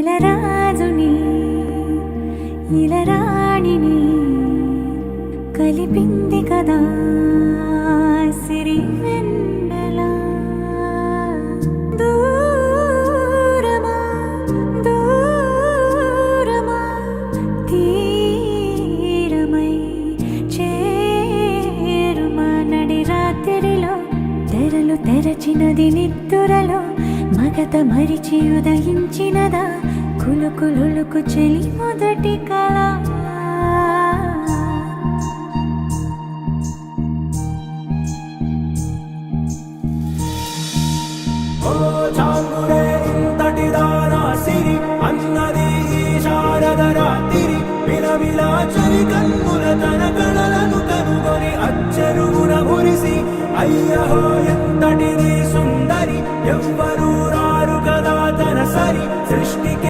ఇలరాజుని ఇలరాణిని కలిపింది కదా సిరి వెన్నెల. దూరమా దూరమా తీరమై చేరుమా నడి రాత్రిలో తెరలు తెరచినది నిద్దురలో మగత మరిచి ఉదయించినదా కులుకులుకు చెలి మొదటి కళ. ఓ చాంగురే ఇంతటి దానా సిరి అన్నది ఈ శారద రాత్రి విలవిలా చలి కన్నుల తన కళలను కనుగొని అచ్చరుగున మురిసి అయ్యహో ఎంతటిది